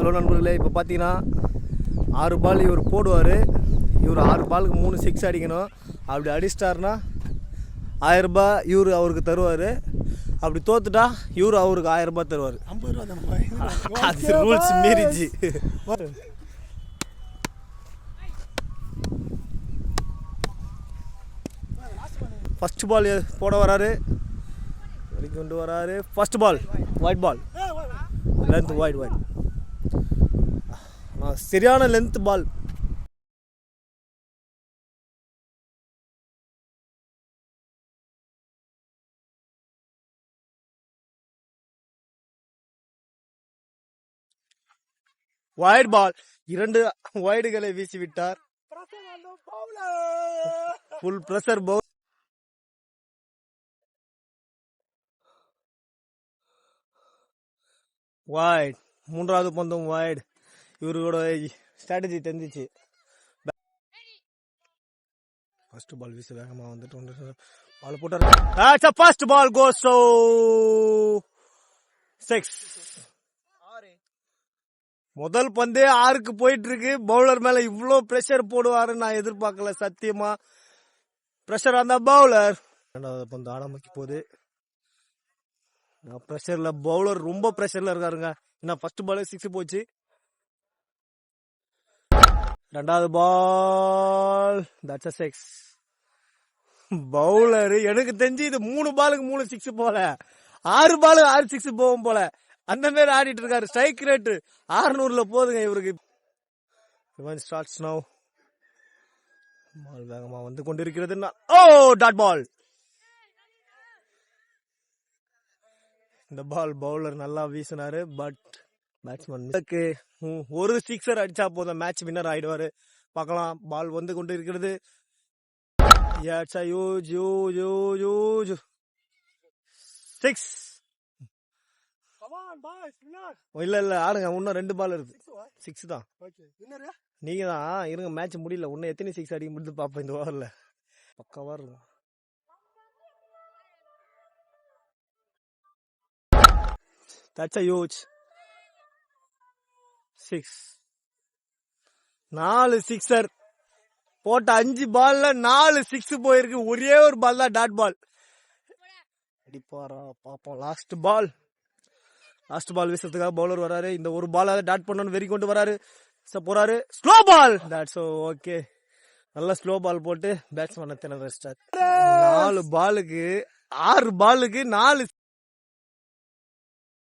Hello நண்பர்களே, இப்போ பார்த்தீங்கன்னா 6 பால் இவர் போடுவார். இவர் 6 பாலுக்கு 3 6 அடிக்கணும். அப்படி அடிச்சிட்டாருன்னா 1000 ரூபாய் இவர் அவருக்கு தருவார். அப்படி தோத்துட்டா இவர் அவருக்கு 1000 ரூபாய் தருவார். 50 ரூபா அது ரூல்ஸ் மீறிச்சு. ஃபர்ஸ்ட் பால் போட வராரு, கொண்டு வராரு. First ball wide ball, length wide சரியான லென்த் பால். ஒயிட் பால், 2 ஒயிடுகளை வீசி விட்டார். Full pressure bowl. வைட், 3வது பந்தும் வைட். இவரோட ஸ்ட்ராட்டஜி தெரிஞ்சிச்சு. ஃபர்ஸ்ட் பால் வீச வேகமா வந்துட்டு பால் போட்டாரு. First ball goes 6. முதல் பந்தே 6க்கு போயிட்டு இருக்கு. பவுலர் மேல இவ்வளோ பிரஷர் போடுவாரு நான் எதிர்பார்க்கல சத்தியமா. பிரஷர் அந்த பவுலர். 2வது பந்து ஆடாமக்கி போகுது. பிரஷர்ல பவுலர் ரொம்ப பிரஷர்ல இருக்காருங்க. ஏன்னா ஃபர்ஸ்ட் பால் 6 போச்சு. 2வது பால் தட்ஸ் a 6. பவுலர் எனக்கு தெரிஞ்சு இது 3 பாலுக்கு 3 6 போல, 6 பாலுக்கு 6 6 போகும் போல அந்த மாதிரி ஆடிட்டு இருக்காரு. ஸ்ட்ரைக் ரேட் 600ல போதுங்க இவருக்கு. Starts now. பால் வேகமா வந்து கொண்டிருக்கிறது. Dot ball. இந்த பால் பவுலர் நல்லா வீசினாரு. பட் பேட்ஸ்மேன் ஒரு 6 அடிச்சா போதும், மேட்ச் வின்னர் ஆயிடுவாரு. பார்க்கலாம். பால் வந்து கொண்டு இருக்கிறது. யூஜ் 6. இல்ல ஆடுங்க, இன்னும் 2 பால் இருக்கு. 6 தான். நீங்க தான் இருங்க, மேட்ச் முடியல. இன்னும் எத்தனை 6 அடிக்க முடியுது பாப்பேன் இந்த ஓவர்ல. பக்காவா இருக்கும். That's a huge 6. 4 சிக்ஸர் போட்ட 5 பால்ல 4 6 போயிருக்கு. ஒரே ஒரு பால் தான் டாட் பால். அடிப்பாரா பாப்போம். லாஸ்ட் பால் வீசுறதுக்காக பவுலர் வராரு. இந்த ஒரு பால் டாட் பண்ணணும் வெறி கொண்டு வராரு. போறாரு. Slow ball. That's okay. நல்ல ஸ்லோ பால் போட்டு பேட்ஸ்மேன் திணற வச்சிட்டார். 4 பாலுக்கு 6 பாலுக்கு 4